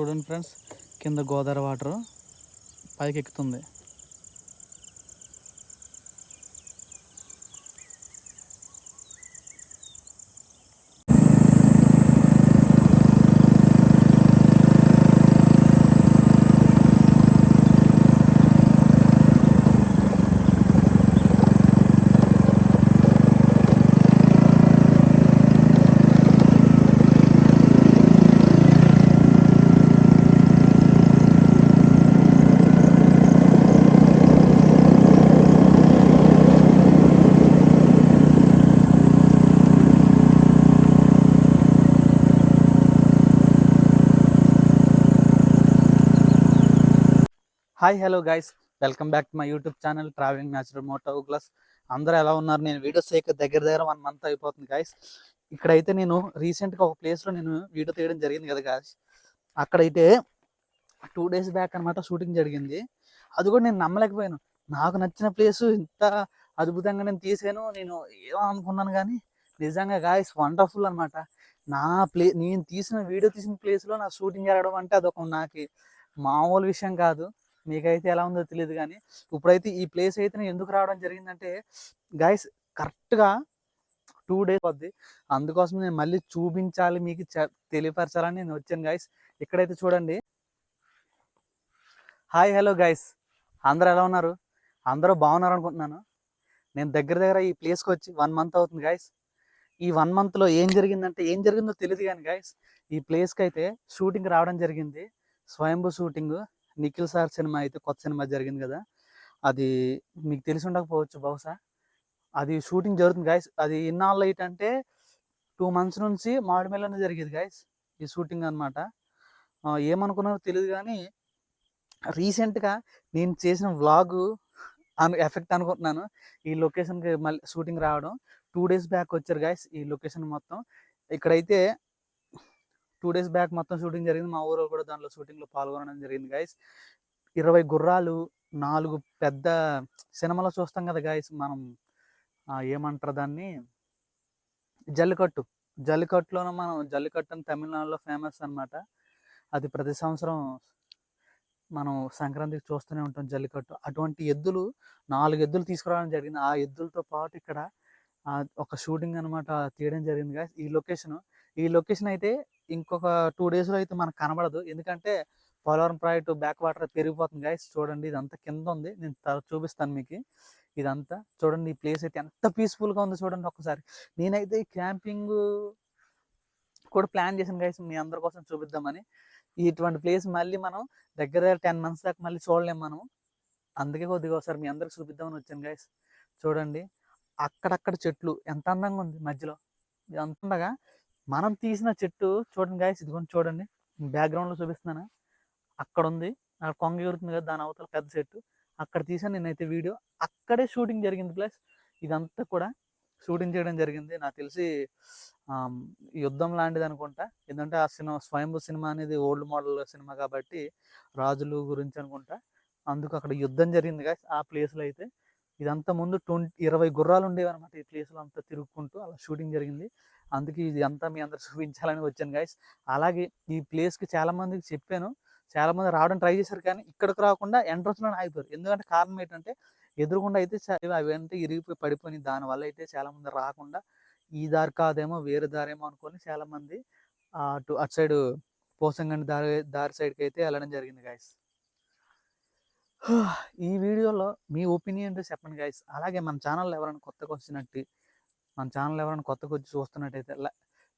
చూడండి ఫ్రెండ్స్, కింద గోదావరి వాటర్ పైకి ఎక్కుతుంది. Hi hello guys, welcome back to my YouTube channel travelling natural moto glass. అందరూ ఎలా ఉన్నారు? నేను వీడియోస్ దగ్గర 1 month అయిపోతుంది గైస్. ఇక్కడైతే నేను రీసెంట్గా ఒక ప్లేస్లో నేను వీడియో తీయడం జరిగింది కదా గైస్. అక్కడైతే 2 days బ్యాక్ అనమాట షూటింగ్ జరిగింది. అది కూడా నేను నమ్మలేకపోయాను. నాకు నచ్చిన ప్లేసు ఇంత అద్భుతంగా నేను తీసాను. నేను ఏమో అనుకున్నాను కానీ నిజంగా గాయస్ వండర్ఫుల్ అనమాట. నేను తీసిన ప్లేస్లో నా షూటింగ్ జరగడం అంటే అదొక నాకు మామూలు విషయం కాదు. మీకైతే ఎలా ఉందో తెలియదు కానీ ఇప్పుడైతే ఈ ప్లేస్ అయితే నేను ఎందుకు రావడం జరిగిందంటే గైస్, కరెక్ట్గా 2 days అవుద్ది. అందుకోసం నేను మళ్ళీ చూపించాలి, మీకు తెలియపరచాలని నేను వచ్చాను గైస్. ఇక్కడైతే చూడండి. హాయ్ హలో గైస్, అందరూ ఎలా ఉన్నారు? అందరూ బాగున్నారు అనుకుంటున్నాను. నేను దగ్గర ఈ ప్లేస్కి వచ్చి 1 month అవుతుంది గైస్. ఈ 1 monthలో ఏం జరిగిందో తెలియదు కానీ గైస్, ఈ ప్లేస్కి అయితే షూటింగ్ రావడం జరిగింది. స్వయంభూ షూటింగ్, నిఖిల్ సార్ సినిమా అయితే కొత్త సినిమా జరిగింది కదా, అది మీకు తెలిసి ఉండకపోవచ్చు బహుశా. అది షూటింగ్ జరుగుతుంది గైస్. అది ఇన్నాళ్ళు ఏంటంటే 2 months నుంచి మామిడిమేళనే జరిగేది గైస్ ఈ షూటింగ్ అనమాట. ఏమనుకున్నారో తెలియదు కానీ రీసెంట్గా నేను చేసిన వ్లాగు ఎఫెక్ట్ అనుకుంటున్నాను ఈ లొకేషన్కి మళ్ళీ షూటింగ్ రావడం. 2 days బ్యాక్ వచ్చారు గైస్ ఈ లొకేషన్ మొత్తం. ఇక్కడైతే 2 days బ్యాక్ మొత్తం షూటింగ్ జరిగింది. మా ఊరు కూడా దాంట్లో షూటింగ్లో పాల్గొనడం జరిగింది గైస్. 20 గుర్రాలు, 4 పెద్ద సినిమాలో చూస్తాం కదా గైస్ మనం, ఏమంటారు దాన్ని, జల్లికట్టులోనూ మనం జల్లికట్టు అని తమిళనాడులో ఫేమస్ అనమాట. అది ప్రతి సంవత్సరం మనం సంక్రాంతికి చూస్తూనే ఉంటాం జల్లికట్టు. అటువంటి 4 ఎద్దులు తీసుకురావడం జరిగింది. ఆ ఎద్దులతో పాటు ఇక్కడ ఒక షూటింగ్ అనమాట తీయడం జరిగింది గైస్. ఈ లొకేషన్ అయితే ఇంకొక 2 daysలో అయితే మనకు కనబడదు. ఎందుకంటే పోలవరం ప్రాజెక్టు బ్యాక్ వాటర్ పెరిగిపోతుంది గైస్. చూడండి, ఇదంతా కింద ఉంది. నేను చూపిస్తాను మీకు. ఇదంతా చూడండి, ఈ ప్లేస్ అయితే ఎంత పీస్ఫుల్గా ఉందో చూడండి ఒక్కసారి. నేనైతే క్యాంపింగ్ కూడా ప్లాన్ చేశాను గైస్, మీ అందరి కోసం చూపిద్దామని. ఇటువంటి ప్లేస్ మళ్ళీ మనం దగ్గర 10 months దాకా మళ్ళీ చూడలేము మనం. అందుకే కొద్దిగా ఒకసారి మీ అందరికి చూపిద్దామని వచ్చాను గైస్. చూడండి, అక్కడక్కడ చెట్లు ఎంత అందంగా ఉంది మధ్యలో. అంత ఉండగా మనం తీసిన చెట్టు చూడండి గైస్, ఇదిగోండి చూడండి, బ్యాక్గ్రౌండ్లో చూపిస్తున్నాను. అక్కడ ఉంది, అక్కడ కొంగ ఎగురుతుంది కదా, దాని అవతల పెద్ద చెట్టు. అక్కడ తీసాను నేనైతే వీడియో. అక్కడే షూటింగ్ జరిగింది. ప్లస్ ఇదంతా కూడా షూటింగ్ చేయడం జరిగింది. నాకు తెలిసి యుద్ధం లాంటిది అనుకుంటా. ఎందుకంటే ఆ స్వయంభూ సినిమా అనేది ఓల్డ్ మోడల్ సినిమా కాబట్టి రాజులు గురించి అనుకుంటా. అందుకు అక్కడ యుద్ధం జరిగింది గైస్ ఆ ప్లేస్లో అయితే. ఇదంతా ముందు 20 గుర్రాలు ఉండేవి అనమాట ఈ ప్లేస్లో, అంతా తిరుగుకుంటూ అలా షూటింగ్ జరిగింది. అందుకే ఇది అంతా మీ అందరు చూపించాలని వచ్చాను గైస్. అలాగే ఈ ప్లేస్కి చాలామందికి చెప్పాను, చాలామంది రావడం ట్రై చేశారు కానీ ఇక్కడికి రాకుండా ఎంట్రన్స్లోనే ఆగిపోయారు. ఎందుకంటే కారణం ఏంటంటే ఎదురుగుండా అయితే అవి అంటే ఇరిగిపోయి పడిపోయి, దానివల్ల అయితే చాలామంది రాకుండా ఈ దారి కాదేమో వేరే దారేమో అనుకొని చాలామంది అటు సైడ్ పోసంగండి దారి సైడ్కి అయితే వెళ్ళడం జరిగింది గైస్. ఈ వీడియోలో మీ ఒపీనియన్ చెప్పండి గైస్. అలాగే మన ఛానల్ ఎవరైనా కొత్తగా వచ్చి చూస్తున్నట్టయితే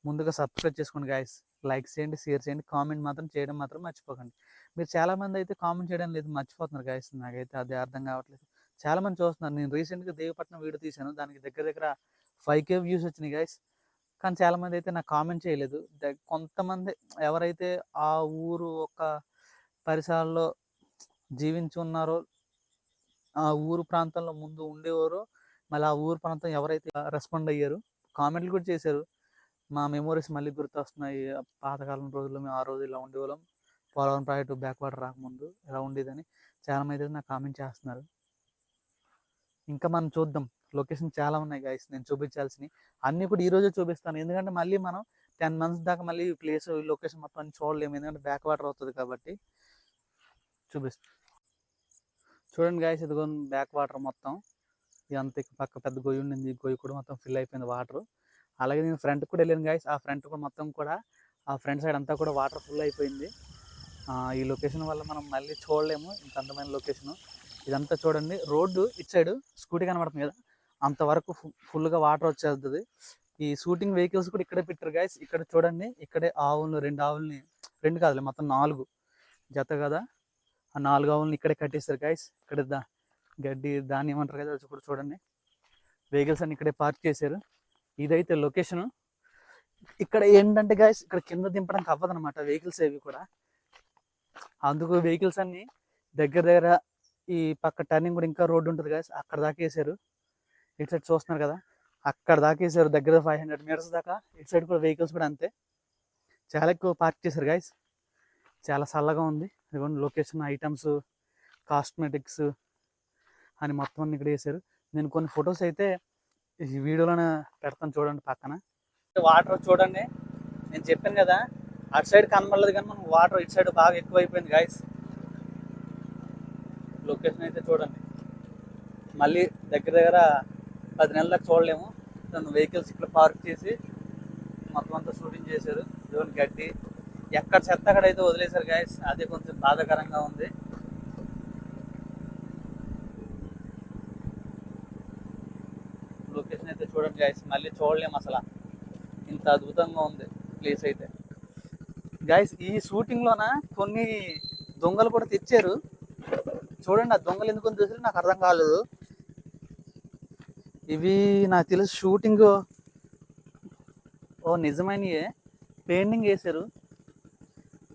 ముందుగా సబ్స్క్రైబ్ చేసుకోండి గైస్. లైక్ చేయండి, షేర్ చేయండి, కామెంట్ మాత్రం చేయడం మాత్రం మర్చిపోకండి. మీరు చాలామంది అయితే కామెంట్ చేయడం లేదు, మర్చిపోతున్నారు గైస్. నాకైతే అది అర్థం కావట్లేదు. చాలామంది చూస్తున్నారు. నేను రీసెంట్గా దేవపట్నం వీడియో తీశాను, దానికి దగ్గర 5K వ్యూస్ వచ్చినాయి గైస్. కానీ చాలామంది అయితే నాకు కామెంట్ చేయలేదు. కొంతమంది ఎవరైతే ఆ ఊరు ఒక పరిసరాల్లో జీవించి ఉన్నారో, ఆ ఊరు ప్రాంతంలో ముందు ఉండేవారో, మళ్ళీ ఆ ఊరు ప్రాంతం ఎవరైతే రెస్పాండ్ అయ్యారు, కామెంట్లు కూడా చేశారు. మా మెమోరీస్ మళ్ళీ గుర్తొస్తున్నాయి. పాతకాలం రోజుల్లో మేము ఆ రోజు ఇలా ఉండేవాళ్ళం, పోలవరం ప్రాజెక్టు బ్యాక్ వాటర్ రాకముందు ఎలా ఉండేదని చాలామంది అయితే నాకు కామెంట్ చేస్తున్నారు. ఇంకా మనం చూద్దాం, లొకేషన్ చాలా ఉన్నాయి గైస్ నేను చూపించాల్సినవి. అన్నీ కూడా ఈరోజే చూపిస్తాను. ఎందుకంటే మళ్ళీ మనం 10 మంత్స్ దాకా మళ్ళీ ఈ ప్లేస్ లొకేషన్ మొత్తం చూడలేము, ఎందుకంటే బ్యాక్ వాటర్ అవుతుంది కాబట్టి. చూపిస్తాను చూడండి గాయస్, ఇదిగో బ్యాక్ వాటర్ మొత్తం ఇదంతా పక్క పెద్ద గొయ్యి ఉండింది, గొయ్యి కూడా మొత్తం ఫిల్ అయిపోయింది వాటర్. అలాగే నేను ఫ్రంట్ కూడా వెళ్ళాను గాయస్, ఆ ఫ్రంట్ కూడా మొత్తం కూడా ఆ ఫ్రంట్ సైడ్ అంతా కూడా వాటర్ ఫుల్ అయిపోయింది. ఈ లొకేషన్ వల్ల మనం మళ్ళీ చూడలేము ఇంత అందమైన లొకేషన్. ఇదంతా చూడండి, రోడ్డు ఇటు సైడ్ స్కూటీ కనబడుతుంది కదా, అంతవరకు ఫుల్గా వాటర్ వచ్చేస్తుంది. ఈ షూటింగ్ వెహికల్స్ కూడా ఇక్కడే పెట్టారు గాయస్. ఇక్కడ చూడండి, ఇక్కడే ఆవులు, 2 ఆవుల్ని, 2 కాదులే మొత్తం 4 జత కదా, ఆ 4 ఆవుల్ని ఇక్కడే కట్టేస్తారు గాయస్. ఇక్కడ గడ్డి దాన్ని ఏమంటారు కదా, అది కూడా చూడండి. వెహికల్స్ అన్ని ఇక్కడే పార్క్ చేశారు. ఇదైతే లొకేషన్. ఇక్కడ ఏంటంటే గాయస్, ఇక్కడ కింద దింపడానికి అవ్వదు అనమాట వెహికల్స్ ఏవి కూడా, అందుకు వెహికల్స్ అన్ని దగ్గర ఈ పక్క టర్నింగ్ కూడా ఇంకా రోడ్డు ఉంటుంది గాయస్, అక్కడ దాకా వేసారు. ఇటు సైడ్ చూస్తున్నారు కదా, అక్కడ దాకా వేసారు, దగ్గర 500 మీటర్స్ దాకా. ఇటు సైడ్ కూడా వెహికల్స్ కూడా అంతే, చాలా ఎక్కువ పార్క్ చేశారు గాయస్. చాలా చల్లగా ఉంది. ఇదిగోండి లొకేషన్, ఐటమ్స్, కాస్మెటిక్స్ అని మొత్తం అన్ని ఇక్కడ వేసారు. నేను కొన్ని ఫొటోస్ అయితే ఈ వీడియోలోనే పెడతాను చూడండి పక్కన. వాటర్ చూడండి, నేను చెప్పాను కదా అటు సైడ్ కనబడలేదు కానీ మనం వాటర్ ఇటు సైడ్ బాగా ఎక్కువైపోయింది గాయస్. లొకేషన్ అయితే చూడండి, మళ్ళీ దగ్గర 10 నెలల దాకా చూడలేము. వెహికల్స్ ఇక్కడ పార్క్ చేసి మొత్తం అంతా షూటింగ్ చేశారు. ఇదిగోండి గడ్డి, ఎక్కడ చెత్త అక్కడ అయితే వదిలేశారు గాయస్, అది కొంచెం బాధాకరంగా ఉంది. లొకేషన్ అయితే చూడండి గాయస్, మళ్ళీ చూడలేము అసలు, ఇంత అద్భుతంగా ఉంది ప్లేస్ అయితే గాయస్. ఈ షూటింగ్లోన కొన్ని దొంగలు కూడా తెచ్చారు చూడండి. ఆ దొంగలు ఎందుకు చూసారు నాకు అర్థం కాలేదు. ఇవి నాకు తెలిసి షూటింగ్ నిజమైనయే, పెయింటింగ్ వేసారు,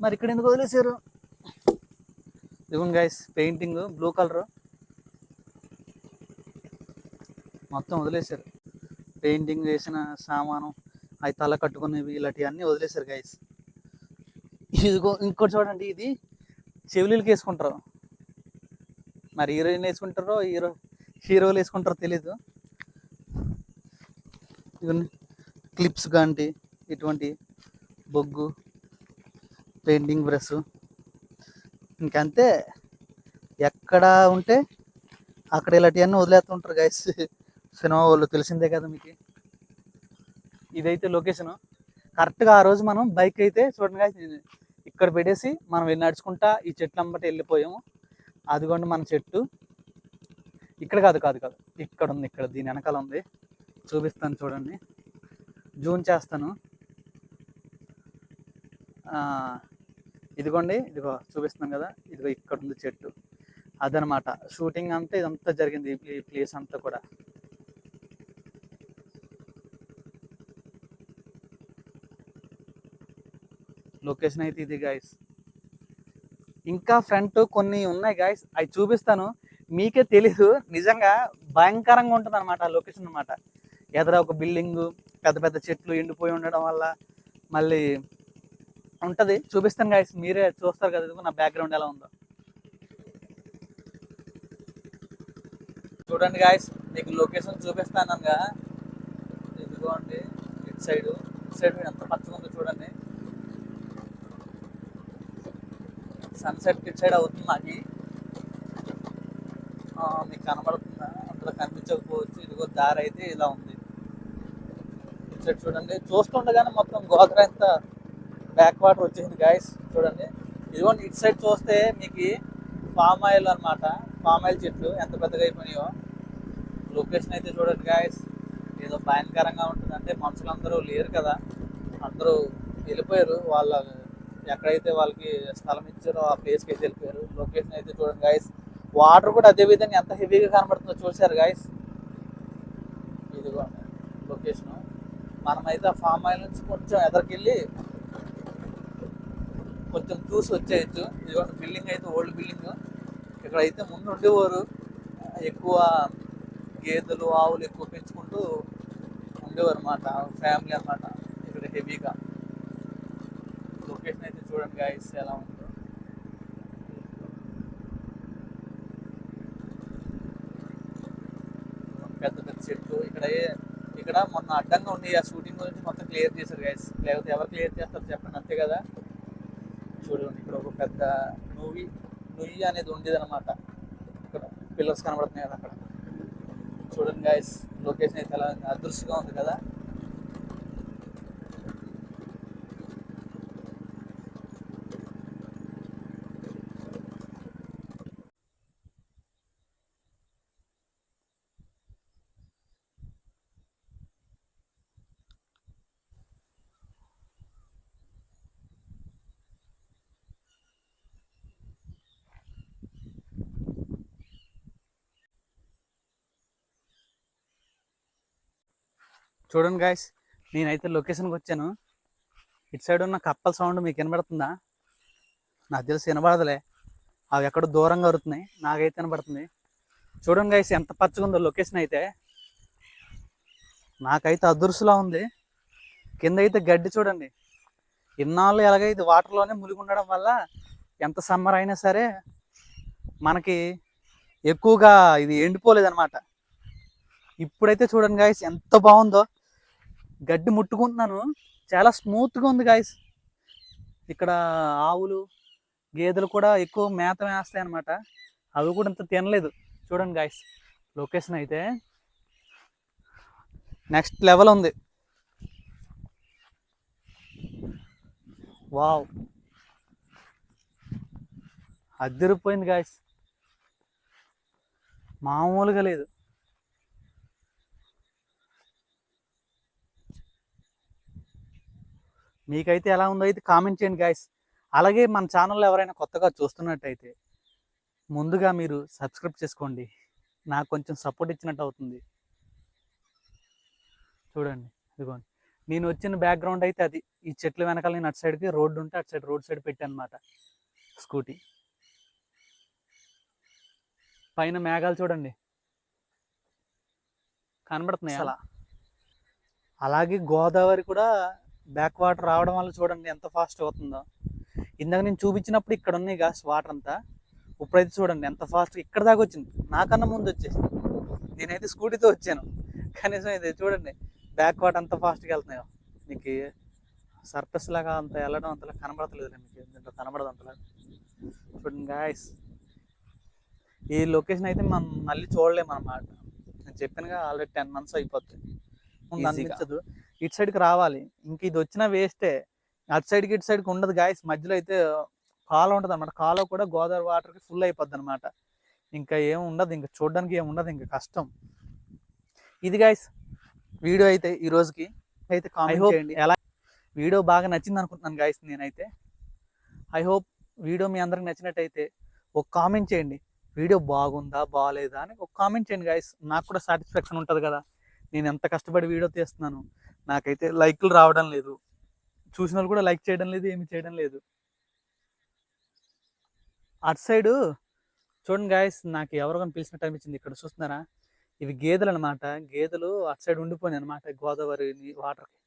మరి ఇక్కడ ఎందుకు వదిలేసారు? ఇదిగోండి గైస్, పెయింటింగ్ బ్లూ కలర్ మొత్తం వదిలేశారు. పెయింటింగ్ వేసిన సామాను, అవి తల కట్టుకునేవి, ఇలాంటివన్నీ వదిలేశారు గైస్. ఇదిగో ఇంకోటి చూడండి, ఇది చెవులీలకి వేసుకుంటారు, మరి హీరోయిన్ వేసుకుంటారో హీరోలు వేసుకుంటారో తెలీదు. ఇవన్నీ క్లిప్స్ కాంటి, ఇటువంటి బొగ్గు, పెయింటింగ్ బ్రష్, ఇంకంతే ఎక్కడ ఉంటే అక్కడ ఇలాంటివన్నీ వదిలేస్తుంటారు గైస్. సినిమా వాళ్ళు తెలిసిందే కదా మీకు. ఇదైతే లొకేషను. కరెక్ట్గా ఆ రోజు మనం బైక్ అయితే చూడండి గైస్, ఇక్కడ పెట్టేసి మనం నడుచుకుంటా ఈ చెట్లు అమ్మటి వెళ్ళిపోయాము. అదిగోండి మన చెట్టు, ఇక్కడ కాదు ఇక్కడ ఉంది, ఇక్కడ దీని వెనకాల ఉంది, చూపిస్తాను చూడండి, జూమ్ చేస్తాను. ఇదిగోండి, ఇదిగో చూపిస్తున్నాను కదా, ఇదిగో ఇక్కడ ఉంది చెట్టు, అదనమాట షూటింగ్ అంతా. ఇదంతా జరిగింది ఈ ప్లేస్ అంతా కూడా. లొకేషన్ అయితే ఇది గాయస్. ఇంకా ఫ్రంట్ కొన్ని ఉన్నాయి గాయస్, అవి చూపిస్తాను, మీకే తెలీదు. నిజంగా భయంకరంగా ఉంటుంది అనమాట ఆ లొకేషన్ అనమాట. ఎదుర ఒక బిల్డింగు, పెద్ద పెద్ద చెట్లు ఎండిపోయి ఉండడం వల్ల మళ్ళీ ఉంటుంది, చూపిస్తాను గాయస్, మీరే చూస్తారు కదా నా బ్యాక్గ్రౌండ్ ఎలా ఉందో. చూడండి గాయస్, మీకు లొకేషన్ చూపిస్తాను కదా, ఇదిగోండి ఇటు సైడ్ ఎంత పచ్చగా ఉందో చూడండి. సన్సెట్ ఇటు సైడ్ అవుతుంది నాకు, మీకు కనబడుతుందా? అంతలో కనిపించకపోవచ్చు. ఇదిగో దారి అయితే ఇలా ఉంది. ఇటు సైడ్ చూడండి, చూస్తుండగానే మొత్తం గోదావరి అంతా బ్యాక్ వాటర్ వచ్చేసింది గాయస్. చూడండి ఇదిగోండి, ఇటు సైడ్ చూస్తే మీకు పామ్ ఆయిల్ అనమాట, పామ్ ఆయిల్ చెట్లు ఎంత పెద్దగా అయిపోయినాయో. లొకేషన్ అయితే చూడండి గాయస్, ఏదో భయంకరంగా ఉంటుంది. అంటే మనుషులందరూ లేరు కదా, అందరూ వెళ్ళిపోయారు, వాళ్ళ ఎక్కడైతే వాళ్ళకి స్థలం ఇచ్చారో ఆ ప్లేస్కి అయితే వెళ్ళిపోయారు. లొకేషన్ అయితే చూడండి గాయస్, వాటర్ కూడా అదే విధంగా ఎంత హెవీగా కనబడుతుందో చూసారు గాయస్. ఇదిగో లొకేషను. మనమైతే ఆ ఫామ్ ఆయిల్ నుంచి కొంచెం ఎదరికెళ్ళి కొంచెం చూసి వచ్చేయచ్చు. ఇదిగోండి బిల్డింగ్ అయితే ఓల్డ్ బిల్డింగ్. ఇక్కడైతే ముందు ఉండేవారు, ఎక్కువ గేదెలు ఆవులు ఎక్కువ పెంచుకుంటూ ఉండేవారు అన్నమాట, ఫ్యామిలీ అన్నమాట ఇక్కడ హెవీగా. లొకేషన్ అయితే చూడండి గాయస్ ఎలా ఉందో. పెద్ద పెద్ద చెట్లు, ఇక్కడ ఇక్కడ మొన్న అడ్డంగా ఉండి ఆ షూటింగ్ గురించి మొత్తం క్లియర్ చేశారు గైస్. లేకపోతే ఎవరు క్లియర్ చేస్తారు చెప్పండి, అంతే కదా. చూడండి ఇక్కడ ఒక పెద్ద నుయ్యి అనేది ఉండేది అనమాట. ఇక్కడ పిల్లర్స్ కనబడుతున్నాయి కదా అక్కడ. చూడండి గైస్, లొకేషన్ అయితే ఎలా అదృష్టంగా ఉంది కదా. చూడండి గాయస్, నేనైతే లొకేషన్కి వచ్చాను. ఇటు సైడ్ ఉన్న కప్పల సౌండ్ మీకు వినబడుతుందా? నాకు తెలిసి వినబడదులే, అవి ఎక్కడో దూరంగా అరుతున్నాయి, నాకైతే వినబడుతుంది. చూడండి గాయస్ ఎంత పచ్చగా ఉందో లొకేషన్ అయితే. నాకైతే అదుర్సులా ఉంది. కింద అయితే గడ్డి చూడండి. ఇన్నాళ్ళు ఎలాగైతే వాటర్లోనే మునిగి ఉండడం వల్ల ఎంత సమ్మర్ అయినా సరే మనకి ఎక్కువగా ఇది ఎండిపోలేదన్నమాట. ఇప్పుడైతే చూడండి గాయస్ ఎంత బాగుందో. గడ్డి ముట్టుకుంటున్నాను, చాలా స్మూత్గా ఉంది గాయస్. ఇక్కడ ఆవులు గేదెలు కూడా ఎక్కువ మేత వేస్తాయి అనమాట. అవి కూడా ఇంత తినలేదు. చూడండి గాయస్, లొకేషన్ అయితే నెక్స్ట్ లెవెల్ ఉంది. వావ్, అద్దరిపోయింది గాయస్, మామూలుగా లేదు. మీకైతే ఎలా ఉందో అయితే కామెంట్ చేయండి గాయస్. అలాగే మన ఛానల్లో ఎవరైనా కొత్తగా చూస్తున్నట్టయితే ముందుగా మీరు సబ్స్క్రైబ్ చేసుకోండి, నాకు కొంచెం సపోర్ట్ ఇచ్చినట్టు అవుతుంది. చూడండి, ఇదిగోండి నేను వచ్చిన బ్యాక్గ్రౌండ్ అయితే అది. ఈ చెట్ల వెనకాల నేను అటు సైడ్కి రోడ్డు ఉంటే అటు సైడ్ రోడ్ సైడ్ పెట్టాను అనమాట స్కూటీ. పైన మేఘాలు చూడండి కనబడుతున్నాయి అలా. అలాగే గోదావరి కూడా బ్యాక్ వాటర్ రావడం వల్ల చూడండి ఎంత ఫాస్ట్ అవుతుందో. ఇందాక నేను చూపించినప్పుడు ఇక్కడ ఉన్నాయి గాస్ వాటర్ అంతా, ఇప్పుడైతే చూడండి ఎంత ఫాస్ట్ ఇక్కడ దాకా వచ్చింది. నాకన్నా ముందు వచ్చేసి నేనైతే స్కూటీతో వచ్చాను. కనీసం ఇది చూడండి బ్యాక్ వాటర్ అంత ఫాస్ట్గా వెళ్తున్నాయో. మీకు సర్ఫస్ లాగా అంత వెళ్ళడం అంతలా కనబడతలేదు, మీకు దీంట్లో కనబడదు అంతలా. చూడండి గాయస్, ఈ లొకేషన్ అయితే మనం మళ్ళీ చూడలేము అన్నమాట. నేను చెప్పానుగా ఆల్రెడీ 10 months అయిపోతుంది, అనిపించదు. ఇటు సైడ్కి రావాలి, ఇంక ఇది వచ్చినా వేస్టే. అటు సైడ్కి ఇటు సైడ్కి ఉండదు గాయస్, మధ్యలో అయితే కాలువ ఉంటుంది అనమాట. కాలువ కూడా గోదావరి వాటర్కి ఫుల్ అయిపోద్ది అనమాట. ఇంకా ఏం ఉండదు, ఇంకా చూడడానికి ఏం ఉండదు, ఇంకా కష్టం. ఇది గాయస్ వీడియో అయితే ఈ రోజుకి. అయితే కామెంట్ చేయండి, ఎలా వీడియో బాగా నచ్చింది అనుకుంటున్నాను గాయస్ నేనైతే. ఐ హోప్ వీడియో మీ అందరికి నచ్చినట్టయితే ఒక కామెంట్ చేయండి, వీడియో బాగుందా బాగాలేదా అని ఒక కామెంట్ చేయండి గాయస్. నాకు కూడా సాటిస్ఫాక్షన్ ఉంటుంది కదా, నేను ఎంత కష్టపడి వీడియో తీస్తున్నాను. నాకైతే లైక్లు రావడం లేదు, చూసిన వాళ్ళు కూడా లైక్ చేయడం లేదు, ఏమి చేయడం లేదు. అటు సైడు చూడండి గాయస్, నాకు ఎవరికైనా పిలిచినట్టు అనిపించింది. ఇక్కడ చూస్తున్నారా, ఇవి గేదెలు అనమాట. గేదెలు అటు సైడ్ ఉండిపోయినాయి అనమాట గోదావరి వాటర్కి.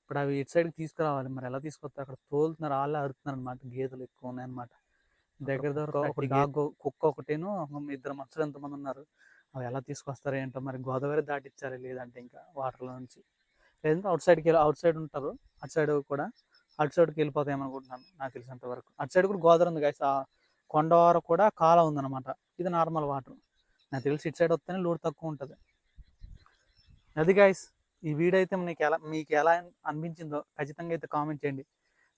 ఇప్పుడు అవి ఇటు సైడ్కి తీసుకురావాలి, మరి ఎలా తీసుకొస్తారు? అక్కడ తోలుతున్నారు, వాళ్ళే అరుతున్నారు అనమాట. గేదెలు ఎక్కువ ఉన్నాయన్నమాట. దగ్గర ఒక డాగ్ కుక్క ఒకటేను, 2 మనుషులు ఎంతమంది ఉన్నారు. అవి ఎలా తీసుకొస్తారు ఏంటో, మరి గోదావరి దాటిచ్చారు లేదంటే ఇంకా వాటర్లో నుంచి, లేదంటే అవుట్ సైడ్ ఉంటారు. అటు సైడ్ కూడా అటు సైడ్కి వెళ్ళిపోతాయేమనుకుంటున్నాను నాకు తెలిసినంత వరకు. అటు సైడ్ కూడా గోదావరి ఉంది గాయస్, ఆ కొండవార కూడా కాలం ఉందన్నమాట. ఇది నార్మల్ వాటర్. నాకు తెలిసి ఇటు సైడ్ వస్తేనే లోడ్ తక్కువ ఉంటుంది. అది గాయస్, ఈ వీడియో అయితే మీకు ఎలా అనిపించిందో ఖచ్చితంగా అయితే కామెంట్ చేయండి,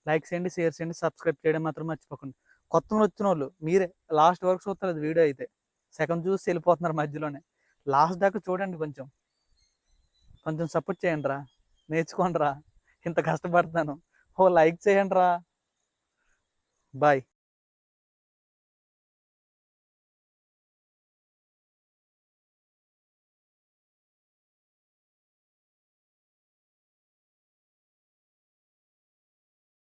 లైక్ చేయండి, షేర్ చేయండి, సబ్స్క్రైబ్ చేయడం మాత్రం మర్చిపోకండి. కొత్తగా వచ్చిన వాళ్ళు మీరే లాస్ట్ వరకు చూస్తారు వీడియో అయితే. సెకండ్ చూసి వెళ్ళిపోతున్నారు మధ్యలోనే. లాస్ట్ దాకా చూడండి, కొంచెం సపోర్ట్ చేయండి రా, నేర్చుకోండి రా, ఇంత కష్టపడతాను. లైక్ చేయండి రా. బాయ్.